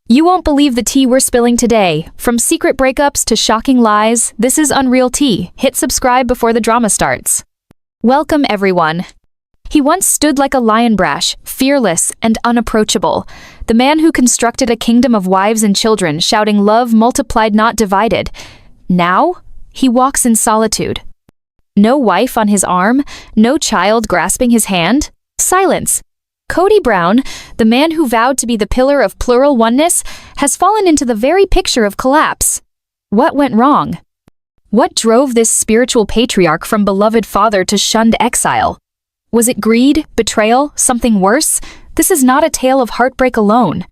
You won't believe the tea we're spilling today. From secret breakups to shocking lies, this is Unreal Tea. Hit subscribe before the drama starts. Welcome, everyone. He once stood like a lion brash, fearless and unapproachable. The man who constructed a kingdom of wives and children, shouting love multiplied not divided. Now, he walks in solitude. No wife on his arm, no child grasping his hand. Silence. Kody Brown, the man who vowed to be the pillar of plural oneness, has fallen into the very picture of collapse. What went wrong? What drove this spiritual patriarch from beloved father to shunned exile? Was it greed, betrayal, something worse? This is not a tale of heartbreak alone.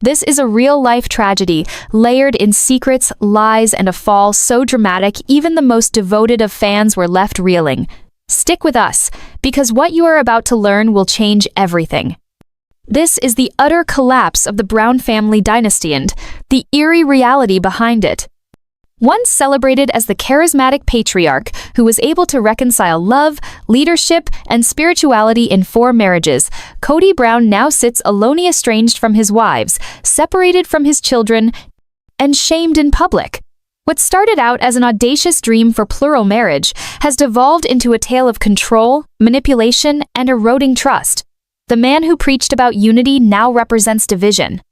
This is a real-life tragedy, layered in secrets, lies, and a fall so dramatic even the most devoted of fans were left reeling. Stick with us, because what you are about to learn will change everything. This is the utter collapse of the Brown family dynasty and the eerie reality behind it. Once celebrated as the charismatic patriarch who was able to reconcile love, leadership, and spirituality in 4 marriages, Kody Brown now sits alone, estranged from his wives, separated from his children, and shamed in public. What started out as an audacious dream for plural marriage has devolved into a tale of control, manipulation, and eroding trust. The man who preached about unity now represents division.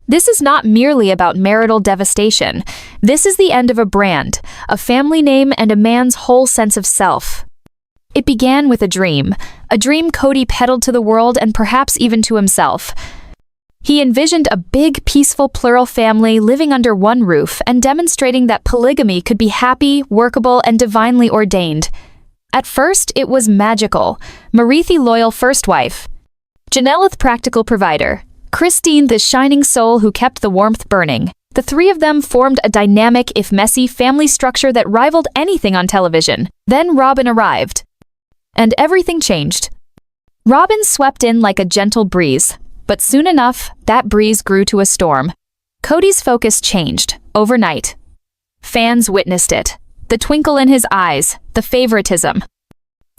This is not merely about marital devastation. This is the end of a brand, a family name, and a man's whole sense of self. It began with a dream Kody peddled to the world and perhaps even to himself. He envisioned a big, peaceful plural family living under one roof and demonstrating that polygamy could be happy, workable, and divinely ordained. At first, it was magical. Meri the loyal first wife, Janelle the practical provider, Christine the shining soul who kept the warmth burning. The 3 of them formed a dynamic, if messy, family structure that rivaled anything on television. Then Robyn arrived. And everything changed. Robyn swept in like a gentle breeze, but soon enough, that breeze grew to a storm. Kody's focus changed, overnight. Fans witnessed it. The twinkle in his eyes, the favoritism,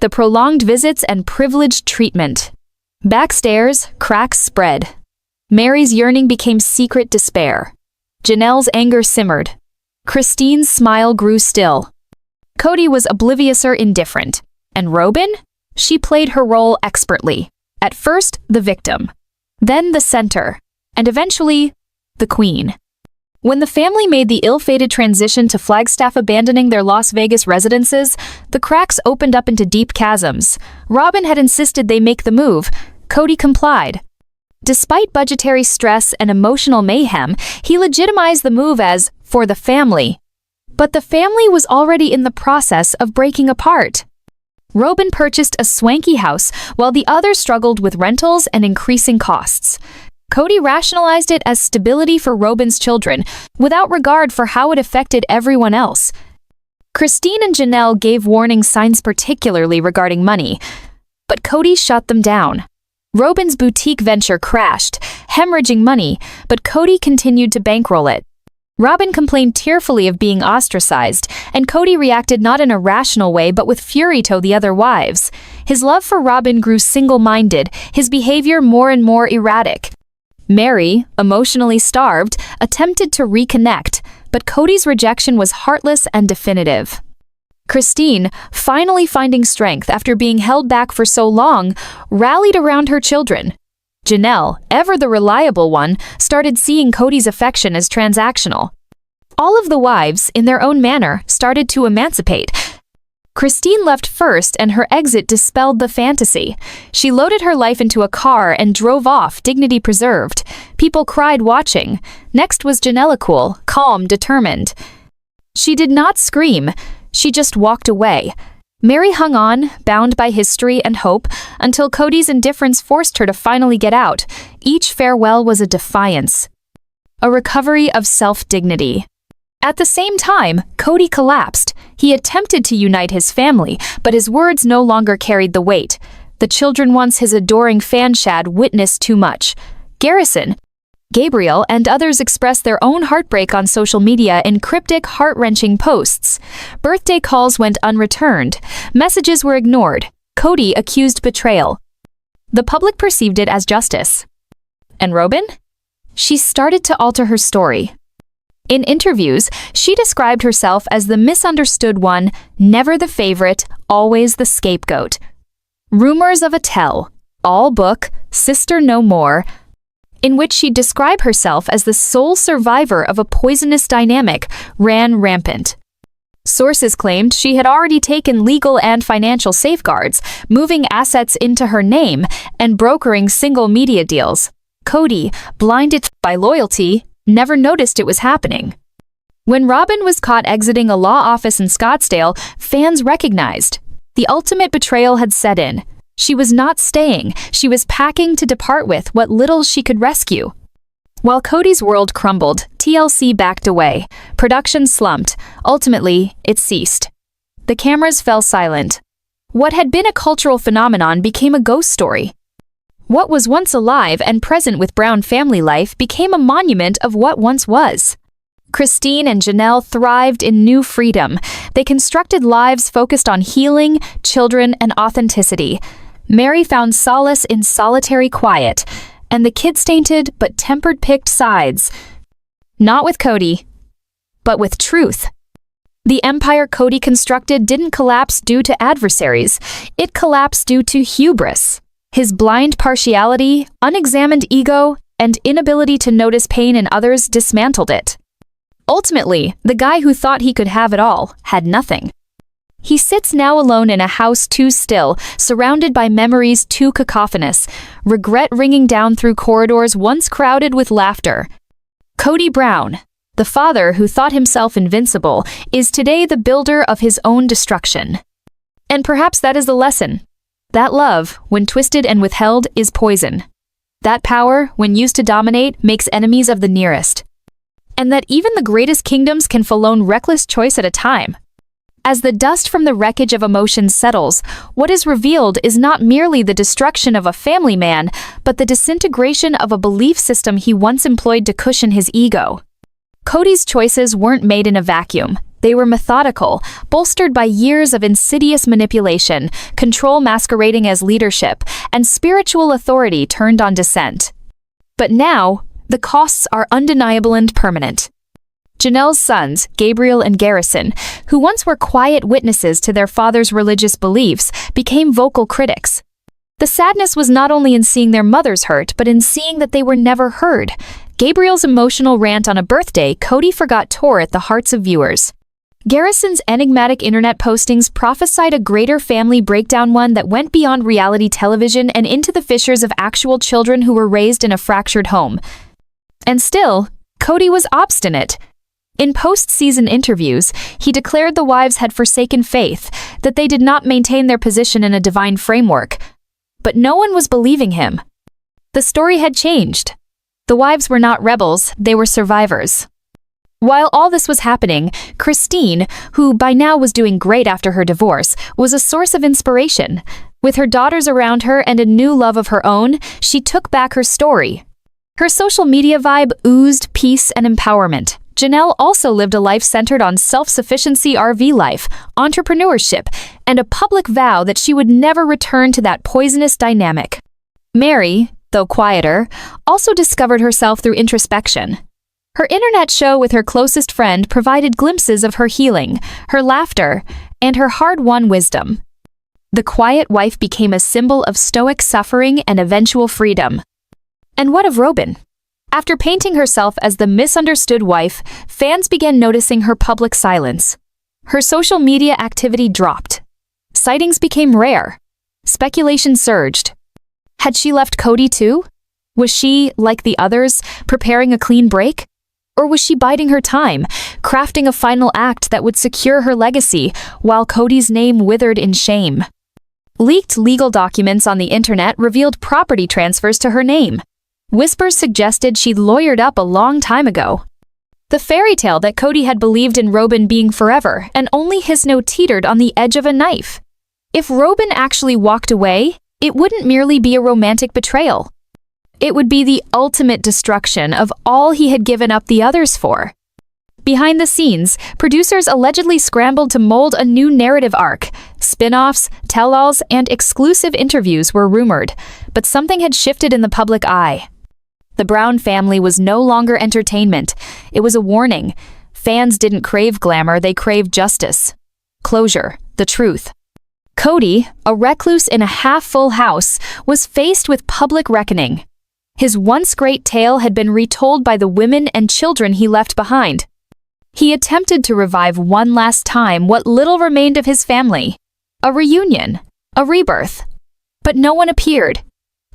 the prolonged visits and privileged treatment. Backstairs, cracks spread. Meri's yearning became secret despair. Janelle's anger simmered. Christine's smile grew still. Kody was oblivious or indifferent. And Robyn? She played her role expertly. At first, the victim. Then the center. And eventually, the queen. When the family made the ill-fated transition to Flagstaff, abandoning their Las Vegas residences, the cracks opened up into deep chasms. Robyn had insisted they make the move. Kody complied. Despite budgetary stress and emotional mayhem, he legitimized the move as for the family. But the family was already in the process of breaking apart. Robyn purchased a swanky house while the others struggled with rentals and increasing costs. Kody rationalized it as stability for Robyn's children, without regard for how it affected everyone else. Christine and Janelle gave warning signs, particularly regarding money, but Kody shut them down. Robyn's boutique venture crashed, hemorrhaging money, but Kody continued to bankroll it. Robyn complained tearfully of being ostracized, and Kody reacted not in a rational way but with fury to the other wives. His love for Robyn grew single-minded, his behavior more and more erratic. Meri, emotionally starved, attempted to reconnect, but Kody's rejection was heartless and definitive. Christine, finally finding strength after being held back for so long, rallied around her children. Janelle, ever the reliable one, started seeing Kody's affection as transactional. All of the wives, in their own manner, started to emancipate. Christine left first, and her exit dispelled the fantasy. She loaded her life into a car and drove off, dignity preserved. People cried watching. Next was Janelle, cool, calm, determined. She did not scream. She just walked away. Meri hung on, bound by history and hope, until Kody's indifference forced her to finally get out. Each farewell was a defiance, a recovery of self-dignity. At the same time, Kody collapsed. He attempted to unite his family, but his words no longer carried the weight. The children once his adoring fanshad witnessed too much. Garrison, Gabriel, and others expressed their own heartbreak on social media in cryptic, heart-wrenching posts. Birthday calls went unreturned. Messages were ignored. Kody accused betrayal. The public perceived it as justice. And Robyn? she started to alter her story. In interviews, she described herself as the misunderstood one, never the favorite, always the scapegoat. Rumors of a tell, all book, Sister No More, in which she described herself as the sole survivor of a poisonous dynamic, ran rampant. Sources claimed she had already taken legal and financial safeguards, moving assets into her name and brokering single media deals. Cody, blinded by loyalty, never noticed it was happening. When Robyn was caught exiting a law office in Scottsdale, fans recognized the ultimate betrayal had set in. She was not staying, she was packing to depart with what little she could rescue. While Cody's world crumbled, TLC backed away. Production slumped. Ultimately, it ceased. The cameras fell silent. What had been a cultural phenomenon became a ghost story. What was once alive and present with Brown family life became a monument of what once was. Christine and Janelle thrived in new freedom. They constructed lives focused on healing, children, and authenticity. Meri found solace in solitary quiet, and the kid-stainted but tempered-picked sides. Not with Cody, but with truth. The empire Cody constructed didn't collapse due to adversaries. It collapsed due to hubris. His blind partiality, unexamined ego, and inability to notice pain in others dismantled it. Ultimately, the guy who thought he could have it all had nothing. He sits now alone in a house too still, surrounded by memories too cacophonous, regret ringing down through corridors once crowded with laughter. Cody Brown, the father who thought himself invincible, is today the builder of his own destruction. And perhaps that is the lesson. That love, when twisted and withheld, is poison. That power, when used to dominate, makes enemies of the nearest. And that even the greatest kingdoms can fall on reckless choice at a time. As the dust from the wreckage of emotion settles, what is revealed is not merely the destruction of a family man, but the disintegration of a belief system he once employed to cushion his ego. Cody's choices weren't made in a vacuum. They were methodical, bolstered by years of insidious manipulation, control masquerading as leadership, and spiritual authority turned on dissent. But now, the costs are undeniable and permanent. Janelle's sons, Gabriel and Garrison, who once were quiet witnesses to their father's religious beliefs, became vocal critics. The sadness was not only in seeing their mothers hurt, but in seeing that they were never heard. Gabriel's emotional rant on a birthday Cody forgot tore at the hearts of viewers. Garrison's enigmatic internet postings prophesied a greater family breakdown, one that went beyond reality television and into the fissures of actual children who were raised in a fractured home. And still, Cody was obstinate. In post-season interviews, he declared the wives had forsaken faith, that they did not maintain their position in a divine framework. But no one was believing him. The story had changed. The wives were not rebels, they were survivors. While all this was happening, Christine, who by now was doing great after her divorce, was a source of inspiration. With her daughters around her and a new love of her own, she took back her story. Her social media vibe oozed peace and empowerment. Janelle also lived a life centered on self-sufficiency, RV life, entrepreneurship, and a public vow that she would never return to that poisonous dynamic. Meri, though quieter, also discovered herself through introspection. Her internet show with her closest friend provided glimpses of her healing, her laughter, and her hard-won wisdom. The quiet wife became a symbol of stoic suffering and eventual freedom. And what of Robyn? After painting herself as the misunderstood wife, fans began noticing her public silence. Her social media activity dropped. Sightings became rare. Speculation surged. Had she left Cody too? Was she, like the others, preparing a clean break? Or was she biding her time, crafting a final act that would secure her legacy while Cody's name withered in shame? Leaked legal documents on the internet revealed property transfers to her name. Whispers suggested she'd lawyered up a long time ago. The fairy tale that Cody had believed in Robyn being forever, and only his note teetered on the edge of a knife. If Robyn actually walked away, it wouldn't merely be a romantic betrayal. It would be the ultimate destruction of all he had given up the others for. Behind the scenes, producers allegedly scrambled to mold a new narrative arc. Spin-offs, tell-alls, and exclusive interviews were rumored, but something had shifted in the public eye. The Brown family was no longer entertainment. It was a warning. Fans didn't crave glamour, they craved justice. Closure, the truth. Cody, a recluse in a half-full house, was faced with public reckoning. His once great tale had been retold by the women and children he left behind. He attempted to revive one last time what little remained of his family. A reunion, a rebirth. But no one appeared.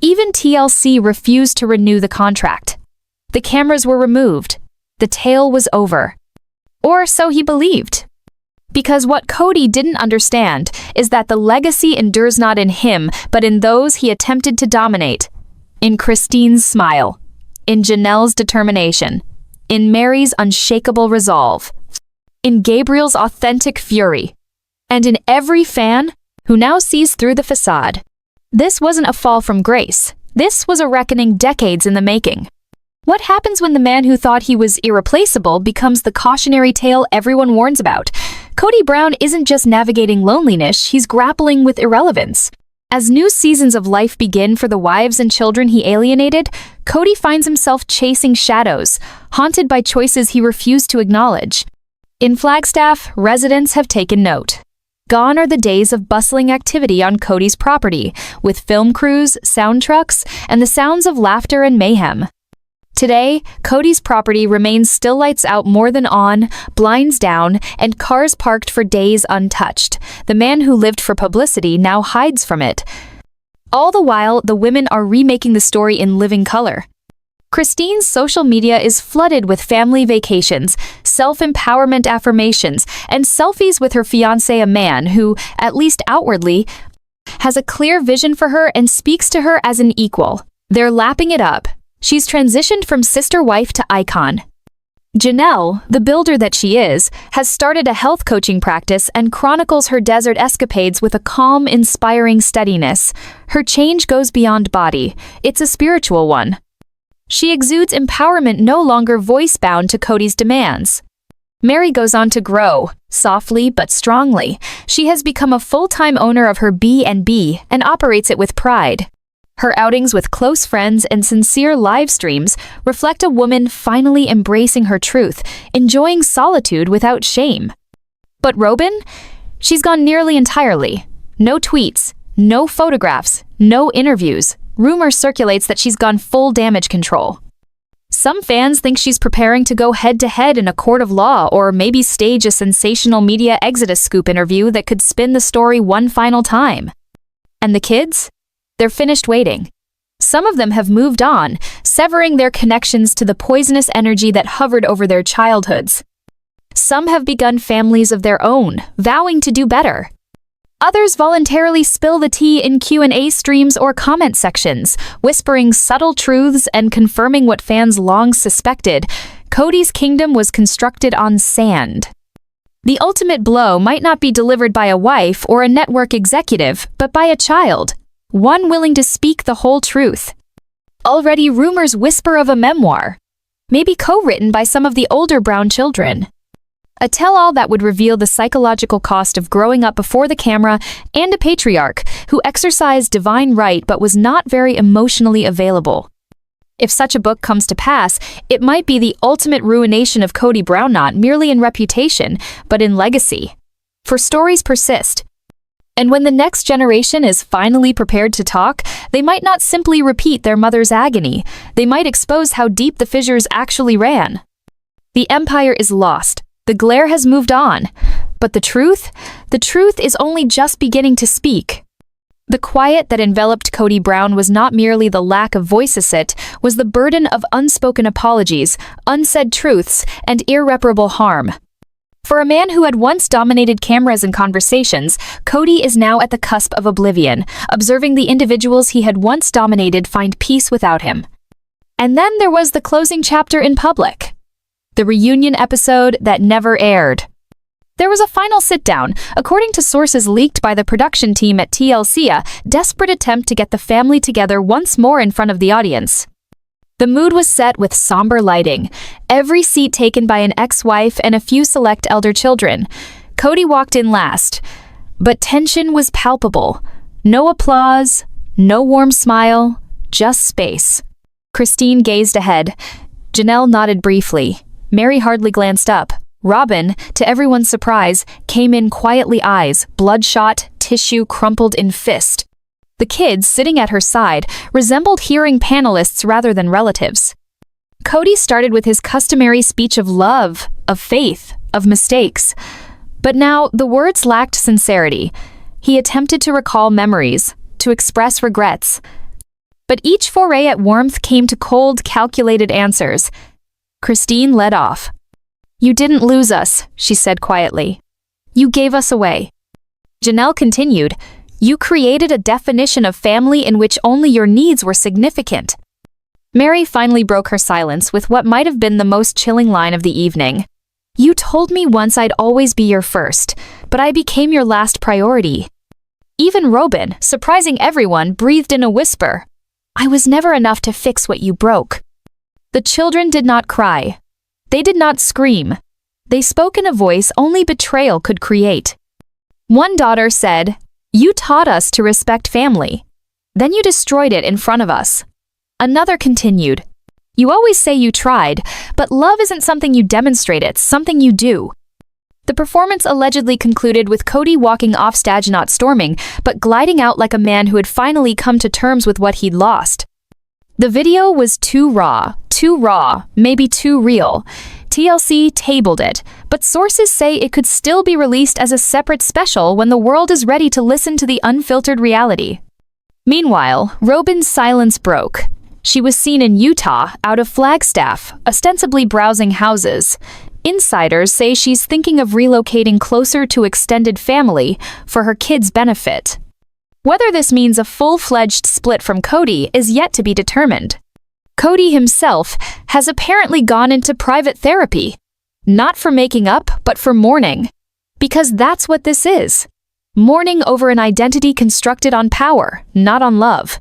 Even TLC refused to renew the contract. The cameras were removed. The tale was over. Or so he believed. Because what Cody didn't understand is that the legacy endures not in him, but in those he attempted to dominate. In Christine's smile. In Janelle's determination. In Meri's unshakable resolve. In Gabriel's authentic fury. And in every fan who now sees through the facade. This wasn't a fall from grace. This was a reckoning decades in the making. What happens when the man who thought he was irreplaceable becomes the cautionary tale everyone warns about? Cody Brown isn't just navigating loneliness, he's grappling with irrelevance. As new seasons of life begin for the wives and children he alienated, Cody finds himself chasing shadows, haunted by choices he refused to acknowledge. In Flagstaff, residents have taken note. Gone are the days of bustling activity on Cody's property, with film crews, sound trucks, and the sounds of laughter and mayhem. Today, Cody's property remains still lights out more than on, blinds down, and cars parked for days untouched. The man who lived for publicity now hides from it. All the while, the women are remaking the story in living color. Christine's social media is flooded with family vacations, self-empowerment affirmations, and selfies with her fiancé, a man who, at least outwardly, has a clear vision for her and speaks to her as an equal. They're lapping it up. She's transitioned from sister wife to icon. Janelle, the builder that she is, has started a health coaching practice and chronicles her desert escapades with a calm, inspiring steadiness. Her change goes beyond body. It's a spiritual one. She exudes empowerment, no longer voice-bound to Cody's demands. Meri goes on to grow, softly but strongly. She has become a full-time owner of her B&B and operates it with pride. Her outings with close friends and sincere live streams reflect a woman finally embracing her truth, enjoying solitude without shame. But Robyn? She's gone nearly entirely. No tweets, no photographs, no interviews. Rumor circulates that she's gone full damage control. Some fans think she's preparing to go head-to-head in a court of law or maybe stage a sensational media exodus scoop interview that could spin the story one final time. And the kids? They're finished waiting. Some of them have moved on, severing their connections to the poisonous energy that hovered over their childhoods. Some have begun families of their own, vowing to do better. Others voluntarily spill the tea in Q&A streams or comment sections, whispering subtle truths and confirming what fans long suspected. Cody's kingdom was constructed on sand. The ultimate blow might not be delivered by a wife or a network executive, but by a child. One willing to speak the whole truth. Already rumors whisper of a memoir, maybe co-written by some of the older Brown children. A tell-all that would reveal the psychological cost of growing up before the camera and a patriarch who exercised divine right but was not very emotionally available. If such a book comes to pass, it might be the ultimate ruination of Cody Brown, not merely in reputation, but in legacy. For stories persist. And when the next generation is finally prepared to talk, they might not simply repeat their mother's agony. They might expose how deep the fissures actually ran. The empire is lost. The glare has moved on. But the truth is only just beginning to speak. The quiet that enveloped Cody Brown was not merely the lack of voices, it was the burden of unspoken apologies, unsaid truths, and irreparable harm. For a man who had once dominated cameras and conversations, Cody is now at the cusp of oblivion, observing the individuals he had once dominated find peace without him. And then there was the closing chapter in public. The reunion episode that never aired. There was a final sit-down, according to sources leaked by the production team at TLC, a desperate attempt to get the family together once more in front of the audience. The mood was set with somber lighting, every seat taken by an ex-wife and a few select elder children. Cody walked in last, but tension was palpable. No applause, no warm smile, just space. Christine gazed ahead. Janelle nodded briefly. Meri hardly glanced up. Robyn, to everyone's surprise, came in quietly, eyes bloodshot, tissue crumpled in fist. The kids sitting at her side resembled hearing panelists rather than relatives. Cody started with his customary speech of love, of faith, of mistakes. But now the words lacked sincerity. He attempted to recall memories, to express regrets. But each foray at warmth came to cold, calculated answers. Christine led off. "You didn't lose us," she said quietly. "You gave us away." Janelle continued, "You created a definition of family in which only your needs were significant." Meri finally broke her silence with what might have been the most chilling line of the evening. "You told me once I'd always be your first, but I became your last priority." Even Robyn, surprising everyone, breathed in a whisper. "I was never enough to fix what you broke." The children did not cry. They did not scream. They spoke in a voice only betrayal could create. One daughter said, "You taught us to respect family. Then you destroyed it in front of us." Another continued, "You always say you tried, but love isn't something you demonstrate, it's something you do." The performance allegedly concluded with Cody walking off stage, not storming, but gliding out like a man who had finally come to terms with what he'd lost. The video was too raw, maybe too real. TLC tabled it, but sources say it could still be released as a separate special when the world is ready to listen to the unfiltered reality. Meanwhile, Robyn's silence broke. She was seen in Utah, out of Flagstaff, ostensibly browsing houses. Insiders say she's thinking of relocating closer to extended family for her kids' benefit. Whether this means a full-fledged split from Cody is yet to be determined. Cody himself has apparently gone into private therapy. Not for making up, but for mourning. Because that's what this is. Mourning over an identity constructed on power, not on love.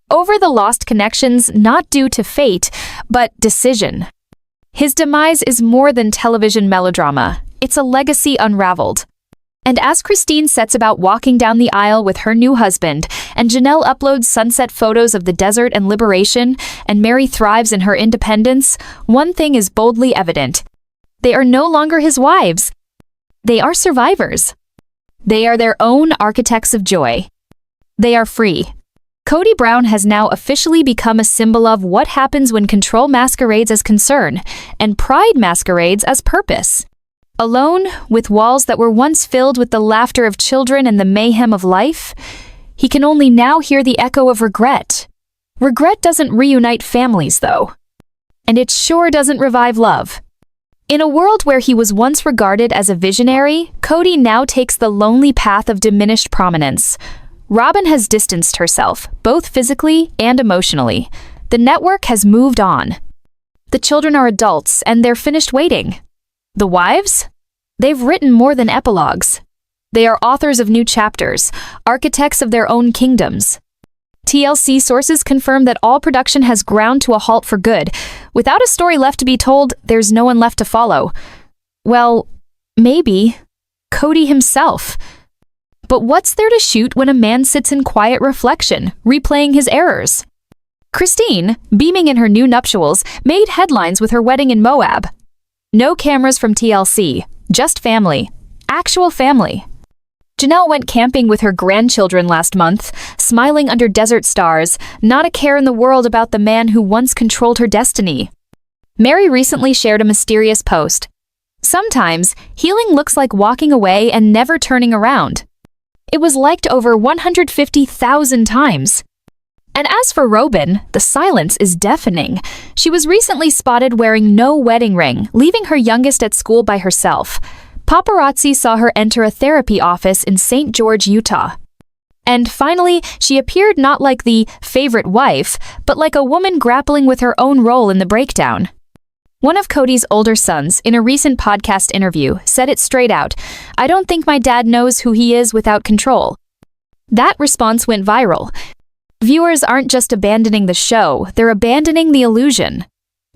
Over the lost connections not due to fate, but decision. His demise is more than television melodrama. It's a legacy unraveled. And as Christine sets about walking down the aisle with her new husband, and Janelle uploads sunset photos of the desert and liberation, and Meri thrives in her independence, one thing is boldly evident. They are no longer his wives. They are survivors. They are their own architects of joy. They are free. Cody Brown has now officially become a symbol of what happens when control masquerades as concern, and pride masquerades as purpose. Alone, with walls that were once filled with the laughter of children and the mayhem of life, he can only now hear the echo of regret. Regret doesn't reunite families, though. And it sure doesn't revive love. In a world where he was once regarded as a visionary, Cody now takes the lonely path of diminished prominence. Robyn has distanced herself, both physically and emotionally. The network has moved on. The children are adults, and they're finished waiting. The wives? They've written more than epilogues. They are authors of new chapters, architects of their own kingdoms. TLC sources confirm that all production has ground to a halt for good. Without a story left to be told, there's no one left to follow. Well, maybe Cody himself. But what's there to shoot when a man sits in quiet reflection, replaying his errors? Christine, beaming in her new nuptials, made headlines with her wedding in Moab. No cameras from TLC, just family. Actual family. Janelle went camping with her grandchildren last month, smiling under desert stars, not a care in the world about the man who once controlled her destiny. Meri recently shared a mysterious post. Sometimes, healing looks like walking away and never turning around. It was liked over 150,000 times. And as for Robyn, the silence is deafening. She was recently spotted wearing no wedding ring, leaving her youngest at school by herself. Paparazzi saw her enter a therapy office in St. George, Utah. And finally, she appeared not like the favorite wife, but like a woman grappling with her own role in the breakdown. One of Cody's older sons, in a recent podcast interview, said it straight out, "I don't think my dad knows who he is without control." That response went viral. Viewers aren't just abandoning the show, they're abandoning the illusion.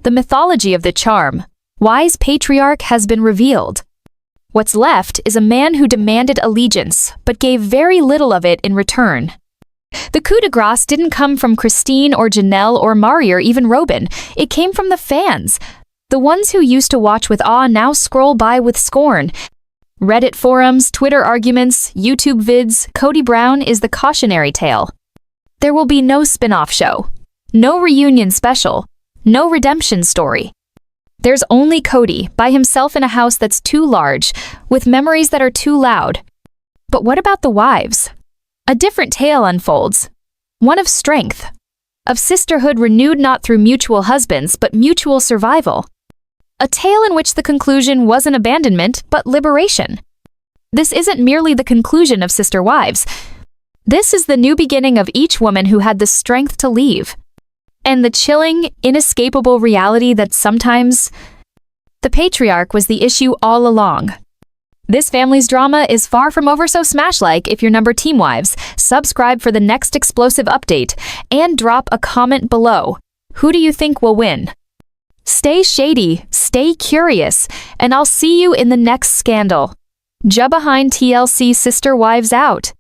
The mythology of the charm, wise patriarch, has been revealed. What's left is a man who demanded allegiance, but gave very little of it in return. The coup de grace didn't come from Christine or Janelle or Meri or even Robyn. It came from the fans. The ones who used to watch with awe now scroll by with scorn. Reddit forums, Twitter arguments, YouTube vids, Kody Brown is the cautionary tale. There will be no spin-off show. No reunion special. No redemption story. There's only Kody, by himself in a house that's too large, with memories that are too loud. But what about the wives? A different tale unfolds. One of strength. Of sisterhood renewed not through mutual husbands, but mutual survival. A tale in which the conclusion wasn't abandonment, but liberation. This isn't merely the conclusion of Sister Wives. This is the new beginning of each woman who had the strength to leave. And the chilling, inescapable reality that sometimes the patriarch was the issue all along. This family's drama is far from over, so smash like if you're number Team Wives, subscribe for the next explosive update, and drop a comment below. Who do you think will win? Stay shady, stay curious, and I'll see you in the next scandal. Ja behind TLC Sister Wives out.